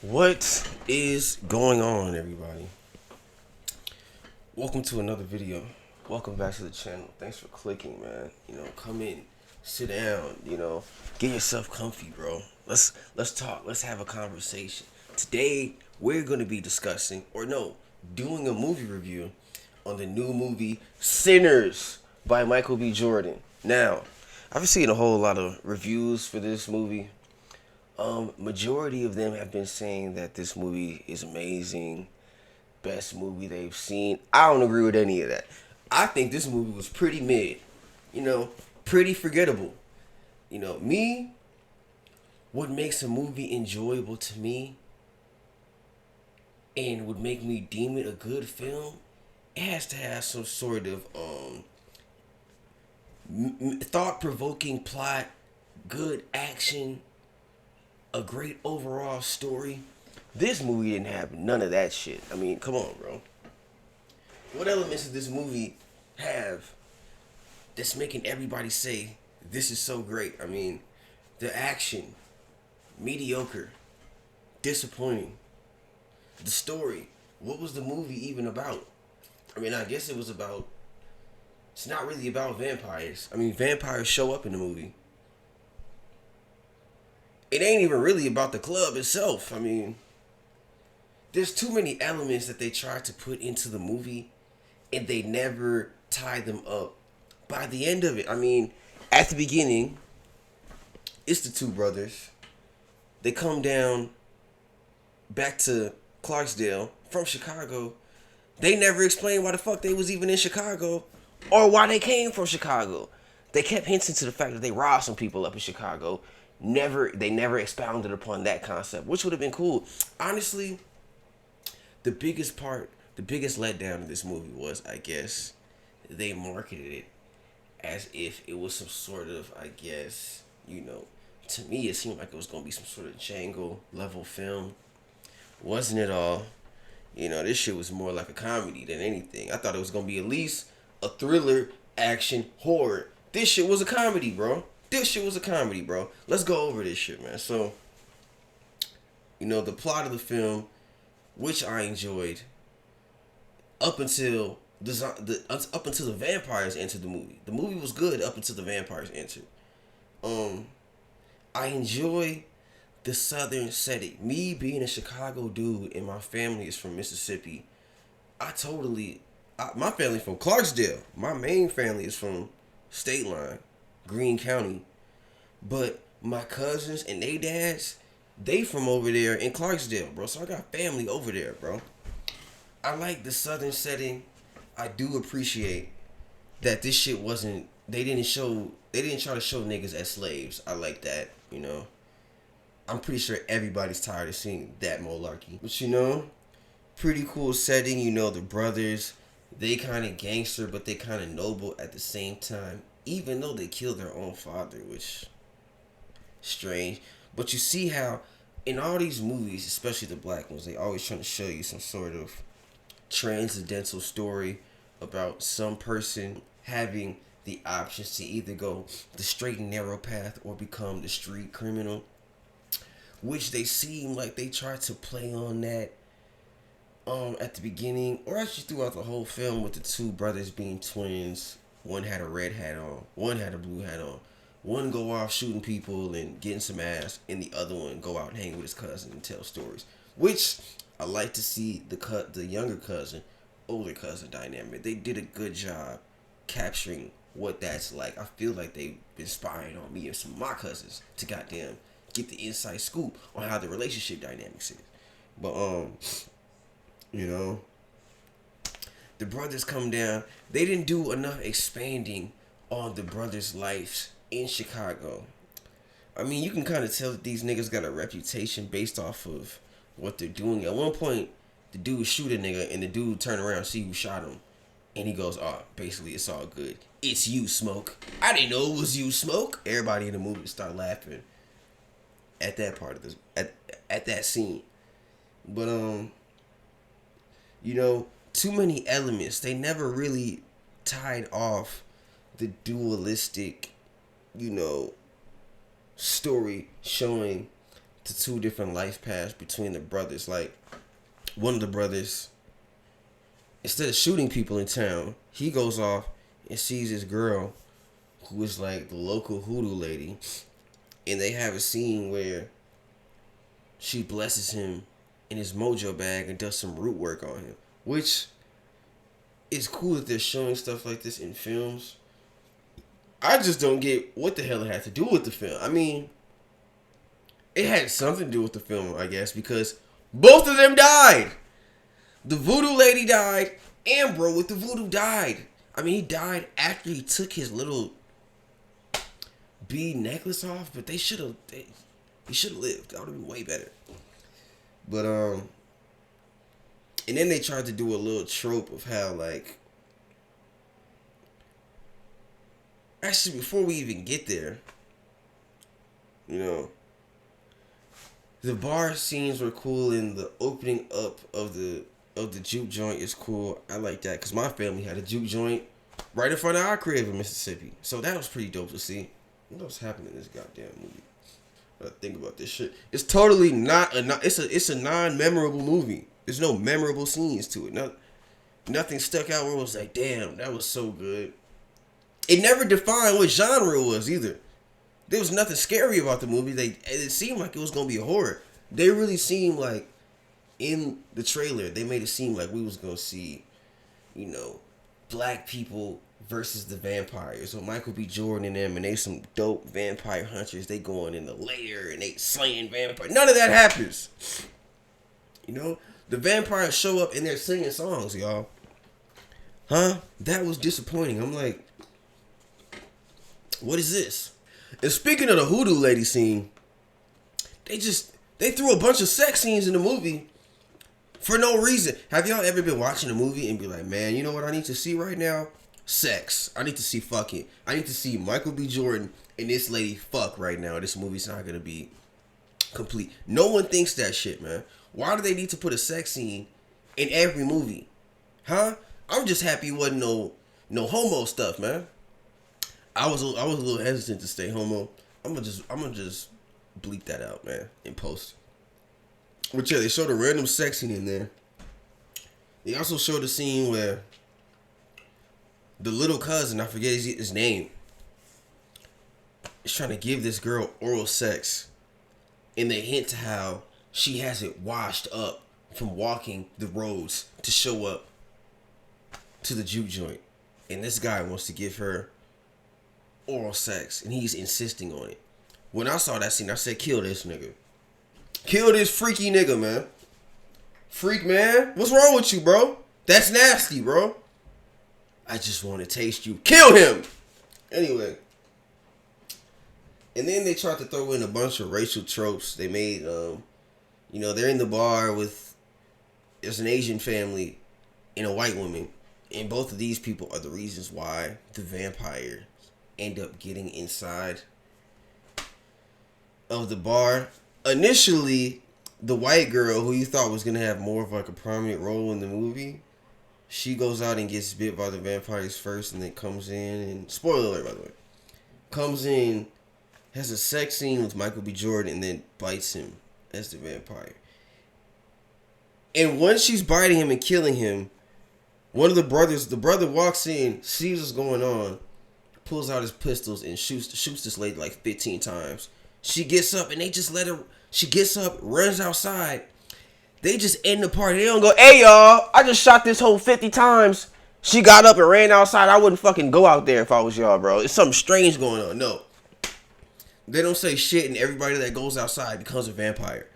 What is going on, everybody? Welcome to another video. Welcome back to the channel. Thanks for clicking, man. Come in, sit down, get yourself comfy, bro. Let's talk. Let's have a conversation. Today we're gonna be discussing, or no, doing a movie review on the new movie Sinners by Michael B. Jordan. Now, I've seen a whole lot of reviews for this movie. Majority of them have been saying that this movie is amazing, best movie they've seen. I don't agree with any of that. I think this movie was pretty mid, you know, pretty forgettable. Me, what makes a movie enjoyable to me and would make me deem it a good film, it has to have some sort of thought-provoking plot, good action, a great overall story. This movie didn't have none of that shit. I mean, come on, bro. What elements does this movie have that's making everybody say this is so great? I mean, the action, mediocre, disappointing. The story, what was the movie even about? I mean, I guess it was about. It's not really about vampires. I mean, vampires show up in the movie. It ain't even really about the club itself. I mean, there's too many elements that they try to put into the movie and they never tie them up. By the end of it, I mean, at the beginning, it's the two brothers. They come down back to Clarksdale from Chicago. They never explained why the fuck they was even in Chicago or why they came from Chicago. They kept hinting to the fact that they robbed some people up in Chicago. They never expounded upon that concept, which would have been cool. Honestly, the biggest letdown of this movie was, I guess, they marketed it as if it was some sort of, I guess, to me it seemed like it was gonna be some sort of Django level film. Wasn't it all? This shit was more like a comedy than anything. I thought it was gonna be at least a thriller, action, horror. This shit was a comedy, bro. Let's go over this shit, man. So, the plot of the film, which I enjoyed, up until up until the vampires entered the movie. The movie was good up until the vampires entered. I enjoy the southern setting. Me being a Chicago dude and my family is from Mississippi. My family from Clarksdale. My main family is from State Line, Greene County. But my cousins and they dads, they from over there in Clarksdale, bro. So I got family over there, bro. I like the southern setting. I do appreciate that this shit wasn't. They didn't show. They didn't try to show niggas as slaves. I like that. I'm pretty sure everybody's tired of seeing that malarkey. But pretty cool setting. The brothers, they kind of gangster, but they kind of noble at the same time. Even though they killed their own father, which strange. But you see how in all these movies, especially the black ones, they always trying to show you some sort of transcendental story about some person having the options to either go the straight and narrow path or become the street criminal, which they seem like they tried to play on that at the beginning or actually throughout the whole film with the two brothers being twins. One had a red hat on, one had a blue hat on. One go off shooting people and getting some ass, and the other one go out and hang with his cousin and tell stories. Which I like to see the younger cousin, older cousin dynamic. They did a good job capturing what that's like. I feel like they've been spying on me and some of my cousins to goddamn get the inside scoop on how the relationship dynamics is. But you know, the brothers come down. They didn't do enough expanding on the brothers' lives in Chicago. I mean, you can kind of tell that these niggas got a reputation based off of what they're doing. At one point, the dude shoot a nigga, and the dude turn around and see who shot him, and he goes, "Oh, basically, it's all good. It's you, Smoke." I didn't know it was you, Smoke. Everybody in the movie start laughing at that part of this, at that scene. But too many elements. They never really tied off the dualistic, story showing the two different life paths between the brothers. Like, one of the brothers, instead of shooting people in town, he goes off and sees this girl who is like the local hoodoo lady, and they have a scene where she blesses him in his mojo bag and does some root work on him, which is cool that they're showing stuff like this in films. I just don't get what the hell it had to do with the film. I mean, it had something to do with the film, I guess, because both of them died. The voodoo lady died, and bro with the voodoo died. I mean, he died after he took his little bead necklace off, but he should have lived. That would have been way better. But and then they tried to do a little trope of how, like, actually, before we even get there, you know, the bar scenes were cool, and the opening up of the juke joint is cool. I like that because my family had a juke joint right in front of our crib in Mississippi, so that was pretty dope to see. What else happened in this goddamn movie? I think about this shit. It's totally not it's a non-memorable movie. There's no memorable scenes to it. Nothing stuck out where it was like, damn, that was so good. It never defined what genre it was either. There was nothing scary about the movie. It seemed like it was gonna be a horror. They really seemed like, in the trailer, they made it seem like we was gonna see, you know, black people versus the vampires. So Michael B. Jordan and them, and they some dope vampire hunters. They going in the lair and they slaying vampires. None of that happens. You know, the vampires show up and they're singing songs, y'all. Huh? That was disappointing. I'm like, what is this? And speaking of the hoodoo lady scene, they threw a bunch of sex scenes in the movie for no reason. Have y'all ever been watching a movie and be like, man, you know what I need to see right now? Sex. I need to see fucking. I need to see Michael B. Jordan and this lady fuck right now. This movie's not gonna be complete. No one thinks that shit, man. Why do they need to put a sex scene in every movie? Huh? I'm just happy it wasn't no homo stuff, man. I was a little hesitant to stay homo. I'm gonna just bleep that out, man, in post. But yeah, they showed a random sex scene in there. They also showed a scene where the little cousin, I forget his name, is trying to give this girl oral sex, and they hint to how she has it washed up from walking the roads to show up to the juke joint, and this guy wants to give her oral sex, and he's insisting on it. When I saw that scene, I said, kill this nigga. Kill this freaky nigga, man. Freak, man. What's wrong with you, bro? That's nasty, bro. I just want to taste you. Kill him! Anyway. And then they tried to throw in a bunch of racial tropes. They made, they're in the bar with, there's an Asian family and a white woman. And both of these people are the reasons why the vampires end up getting inside of the bar. Initially, the white girl, who you thought was going to have more of like a prominent role in the movie, she goes out and gets bit by the vampires first, and then comes in and, spoiler alert by the way, comes in, has a sex scene with Michael B. Jordan, and then bites him as the vampire. And once she's biting him and killing him, one of the brother walks in, sees what's going on, pulls out his pistols and shoots this lady like 15 times. She gets up and they just let her, she gets up, runs outside. They just end the party. They don't go, hey y'all, I just shot this whole 50 times. She got up and ran outside. I wouldn't fucking go out there if I was y'all, bro. It's something strange going on. No. They don't say shit, and everybody that goes outside becomes a vampire.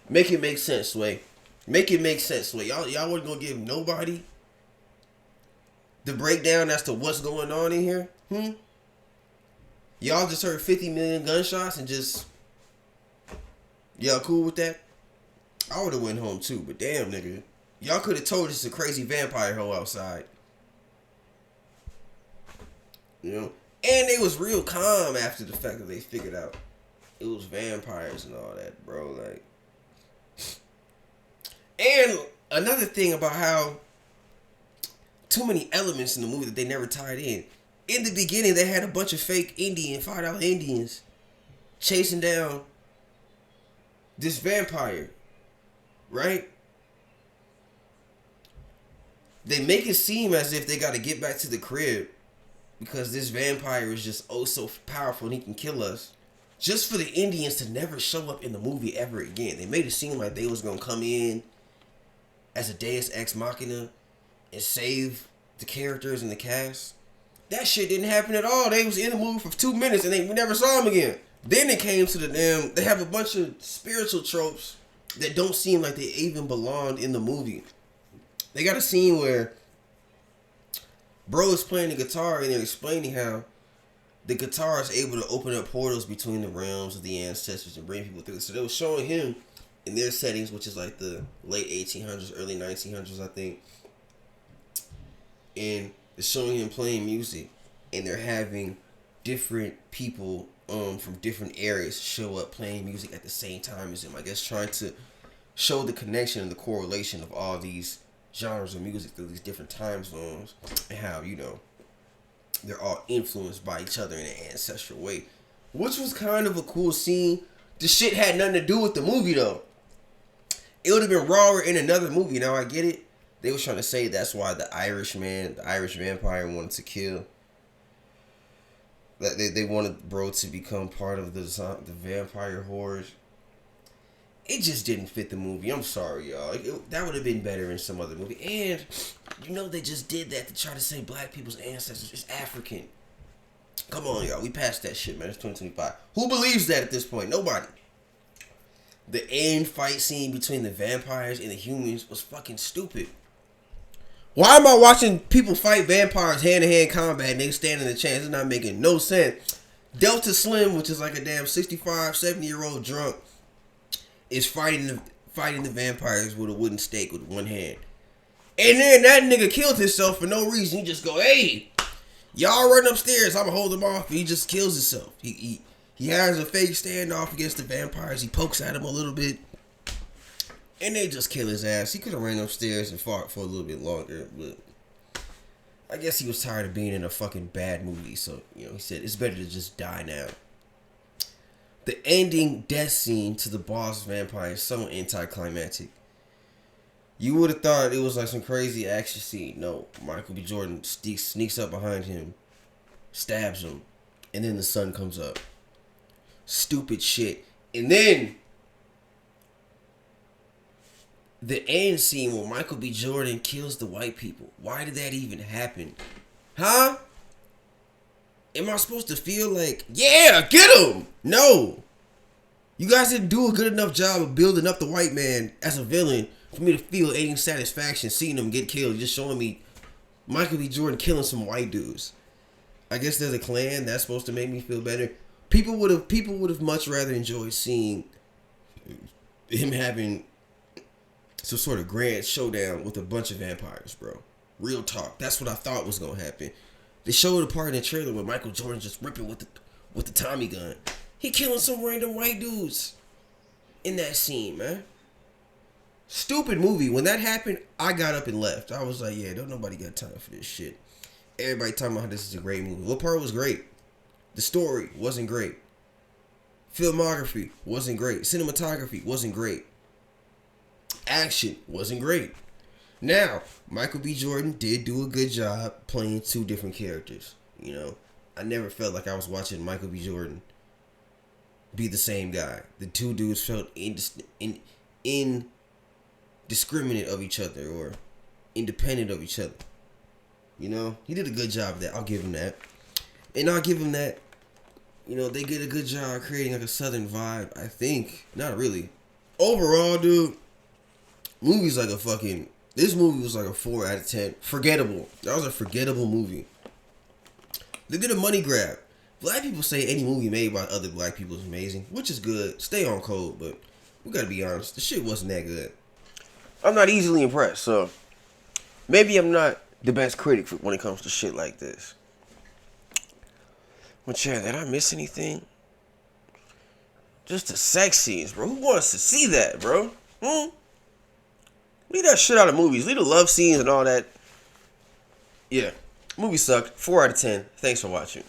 Make it make sense, Sway. Make it make sense, Sway. Y'all weren't gonna give nobody the breakdown as to what's going on in here? Y'all just heard 50 million gunshots and just, y'all cool with that? I would have went home too, but damn, nigga. Y'all could have told us a crazy vampire hoe outside. You know? And they was real calm after the fact that they figured out it was vampires and all that, bro. Like, and another thing about how too many elements in the movie that they never tied in. In the beginning, they had a bunch of fake $5 Indians chasing down this vampire, right? They make it seem as if they got to get back to the crib because this vampire is just oh so powerful and he can kill us. Just for the Indians to never show up in the movie ever again. They made it seem like they was gonna come in as a Deus Ex Machina and save the characters and the cast. That shit didn't happen at all. They was in the movie for 2 minutes and we never saw them again. Then it came to the damn. They have a bunch of spiritual tropes that don't seem like they even belonged in the movie. They got a scene where bro is playing the guitar and they're explaining how the guitar is able to open up portals between the realms of the ancestors and bring people through. So they were showing him in their settings, which is like the late 1800s, early 1900s, I think. And they're showing him playing music, and they're having different people from different areas show up playing music at the same time as him. I guess trying to show the connection and the correlation of all these genres of music through these different time zones and how, you know, they're all influenced by each other in an ancestral way. Which was kind of a cool scene. The shit had nothing to do with the movie though. It would have been rawer in another movie. Now I get it. They was trying to say that's why the Irish vampire wanted to kill. That they wanted bro to become part of the vampire horde. It just didn't fit the movie. I'm sorry, y'all. That would have been better in some other movie. And, you know, they just did that to try to say black people's ancestors is African. Come on, y'all. We passed that shit, man. It's 2025. Who believes that at this point? Nobody. The end fight scene between the vampires and the humans was fucking stupid. Why am I watching people fight vampires hand-to-hand combat and they stand in the chance? It's not making no sense. Delta Slim, which is like a damn 65, 70-year-old drunk, is fighting the vampires with a wooden stake with one hand. And then that nigga killed himself for no reason. He just go, hey, y'all run upstairs. I'ma hold him off. He just kills himself. He has a fake standoff against the vampires. He pokes at him a little bit. And they just kill his ass. He could have ran upstairs and fought for a little bit longer. But I guess he was tired of being in a fucking bad movie. So, you know, he said, it's better to just die now. The ending death scene to the boss vampire is so anticlimactic. You would have thought it was like some crazy action scene. No, Michael B. Jordan sneaks up behind him, stabs him, and then the sun comes up. Stupid shit. And then the end scene where Michael B. Jordan kills the white people. Why did that even happen? Huh? Am I supposed to feel like, yeah, get him? No. You guys didn't do a good enough job of building up the white man as a villain for me to feel any satisfaction seeing him get killed. Just showing me Michael B. Jordan killing some white dudes. I guess there's a clan that's supposed to make me feel better. People would have much rather enjoyed seeing him having some sort of grand showdown with a bunch of vampires, bro. Real talk. That's what I thought was gonna happen. They showed a part in the trailer where Michael Jordan just ripping with the Tommy gun. He killing some random white dudes in that scene, man. Stupid movie. When that happened, I got up and left. I was like, yeah, don't nobody got time for this shit. Everybody talking about how this is a great movie. What part was great? The story wasn't great. Filmography wasn't great. Cinematography wasn't great. Action wasn't great. Now, Michael B. Jordan did do a good job playing two different characters. You know, I never felt like I was watching Michael B. Jordan be the same guy. The two dudes felt indiscriminate of each other or independent of each other. You know, he did a good job of that. I'll give him that. And I'll give him that, you know, they did a good job creating like a southern vibe, I think. Not really. Overall, dude, this movie was like a 4 out of 10. Forgettable. That was a forgettable movie. They did a money grab. Black people say any movie made by other black people is amazing, which is good. Stay on code, but we gotta be honest. The shit wasn't that good. I'm not easily impressed, so maybe I'm not the best critic when it comes to shit like this. But yeah, did I miss anything? Just the sex scenes, bro. Who wants to see that, bro? Leave that shit out of movies. Leave the love scenes and all that. Yeah. Movie sucked. 4 out of 10. Thanks for watching.